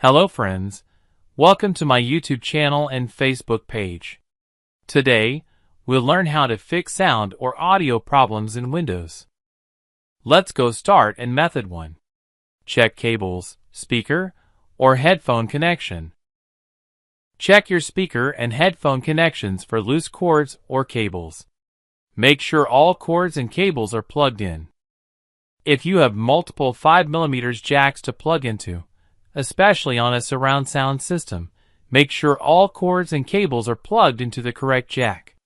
Hello friends, welcome to my YouTube channel and Facebook page. Today, we'll learn how to fix sound or audio problems in Windows. Let's go start in Method 1. Check cables, speaker, or headphone connection. Check your speaker and headphone connections for loose cords or cables. Make sure all cords and cables are plugged in. If you have multiple 5mm jacks to plug into, especially on a surround sound system, make sure all cords and cables are plugged into the correct jack.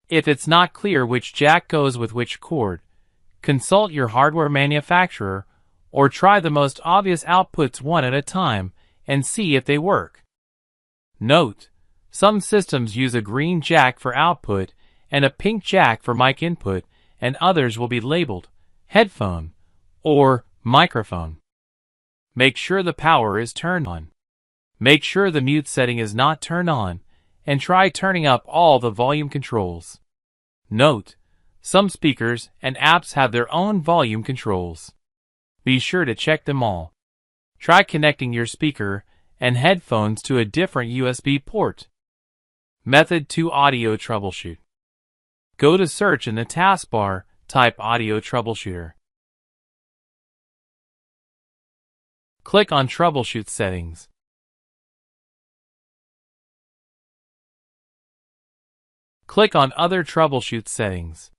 If it's not clear which jack goes with which cord, consult your hardware manufacturer or try the most obvious outputs one at a time and see if they work. Note: some systems use a green jack for output and a pink jack for mic input, and others will be labeled headphone or microphone. Make sure the power is turned on. Make sure the mute setting is not turned on, and try turning up all the volume controls. Note: some speakers and apps have their own volume controls. Be sure to check them all. Try connecting your speaker and headphones to a different USB port. Method 2: Audio Troubleshoot. Go to Search in the taskbar, type Audio Troubleshooter. Click on Troubleshoot Settings. Click on Other Troubleshoot Settings.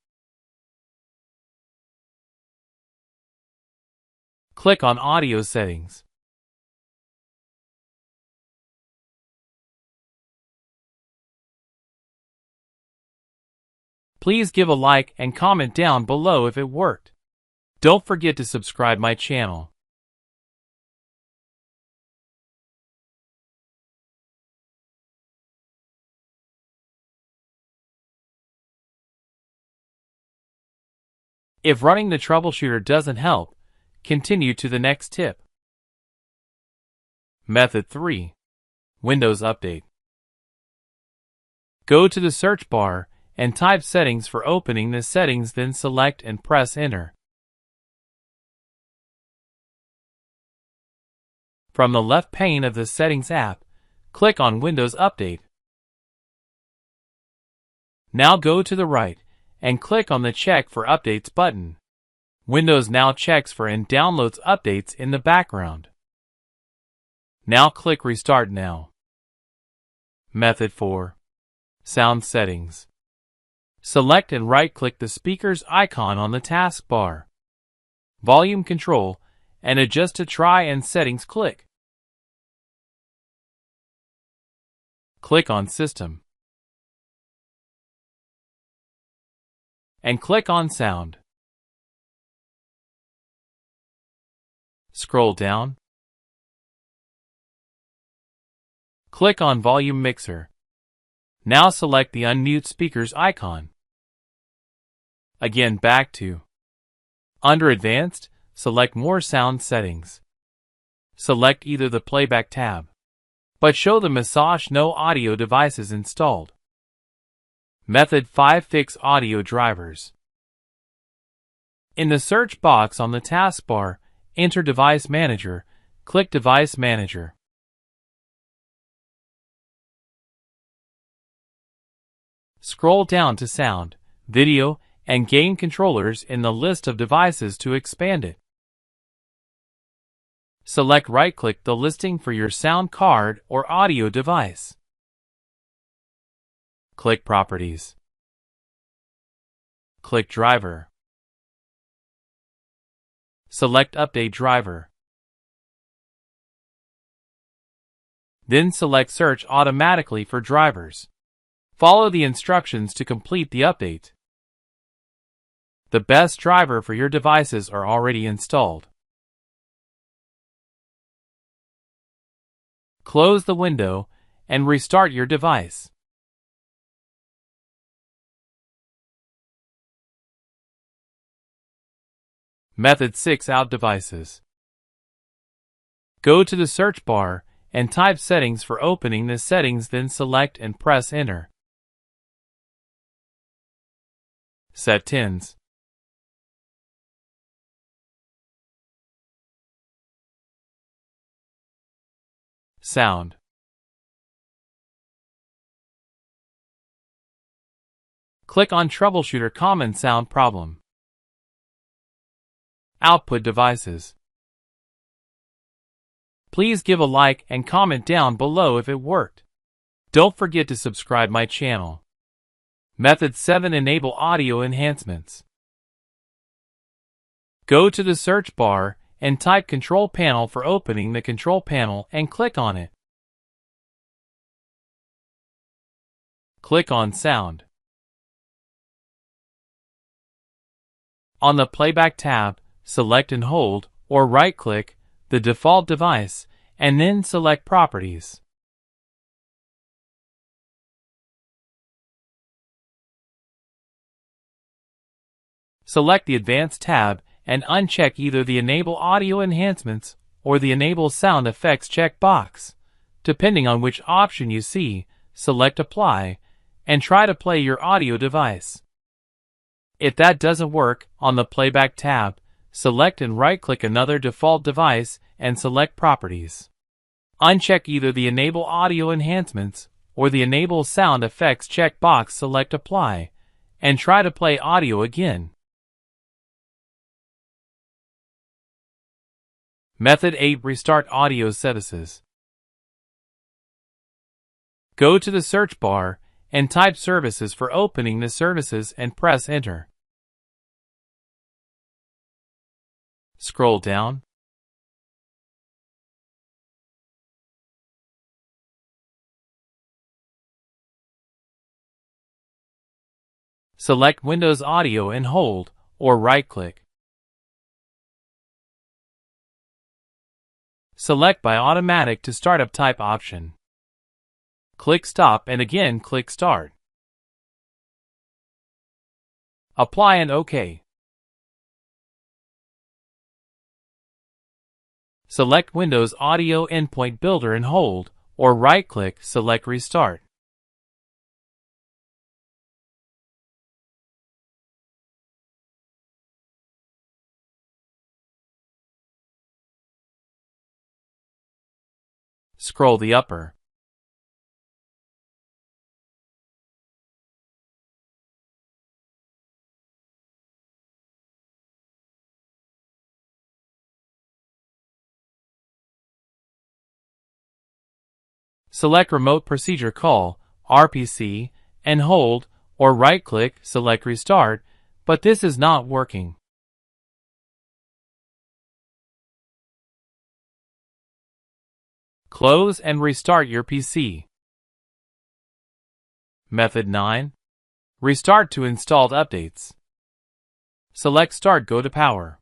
Click on Audio Settings. Please give a like and comment down below if it worked. Don't forget to subscribe my channel. If running the troubleshooter doesn't help, continue to the next tip. Method 3. Windows Update. Go to the search bar and type Settings for opening the settings, then select and press Enter. From the left pane of the Settings app, click on Windows Update. Now go to the right and click on the Check for Updates button. Windows now checks for and downloads updates in the background. Now click Restart Now. Method 4. Sound Settings. Select and right-click the speaker's icon on the taskbar. Volume Control and Adjust to Try and Settings click. Click on System. And click on Sound. Scroll down. Click on Volume Mixer. Now select the unmute speaker's icon. Again, back to. Under Advanced, select More Sound Settings. Select either the Playback tab, but show the message no audio devices installed. Method 5. Fix audio drivers. In the search box on the taskbar, enter Device Manager. Click Device Manager. Scroll down to Sound, Video, and Game Controllers in the list of devices to expand it. Select right-click the listing for your sound card or audio device. Click Properties. Click Driver. Select Update Driver. Then select Search automatically for drivers. Follow the instructions to complete the update. The best driver for your devices are already installed. Close the window and restart your device. Method 6. Out devices. Go to the search bar and type Settings for opening the settings, then select and press Enter. Set Tins. Sound. Click on Troubleshooter Common Sound Problem. Output devices. Please give a like and comment down below if it worked. Don't forget to subscribe my channel. Method 7. Enable audio enhancements. Go to the search bar and type Control Panel for opening the Control Panel and click on it. Click on Sound. On the Playback tab, select and hold or right-click the default device and then select Properties. Select the Advanced tab and uncheck either the Enable Audio Enhancements or the Enable Sound Effects checkbox. Depending on which option you see, select Apply and try to play your audio device. If that doesn't work, on the Playback tab, select and right-click another default device and select Properties. Uncheck either the Enable Audio Enhancements or the Enable Sound Effects checkbox. Select Apply and try to play audio again. Method 8. Restart audio services. Go to the search bar and type Services for opening the services and press Enter. Scroll down. Select Windows Audio and hold, or right-click. Select by automatic to startup type option. Click Stop and again click Start. Apply and OK. Select Windows Audio Endpoint Builder and hold, or right-click, select Restart. Scroll the upper. Select Remote Procedure Call, RPC, and hold, or right-click, select Restart, but this is not working. Close and restart your PC. Method 9. Restart to installed updates. Select Start. Go to Power.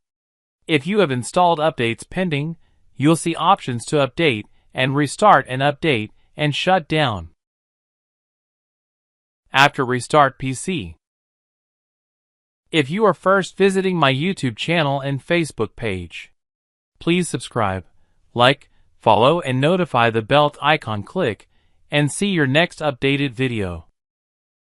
If you have installed updates pending, you'll see options to update and restart and update and shut down. After restart PC. If you are first visiting my YouTube channel and Facebook page, please subscribe, like, follow and notify the bell icon. Click and see your next updated video.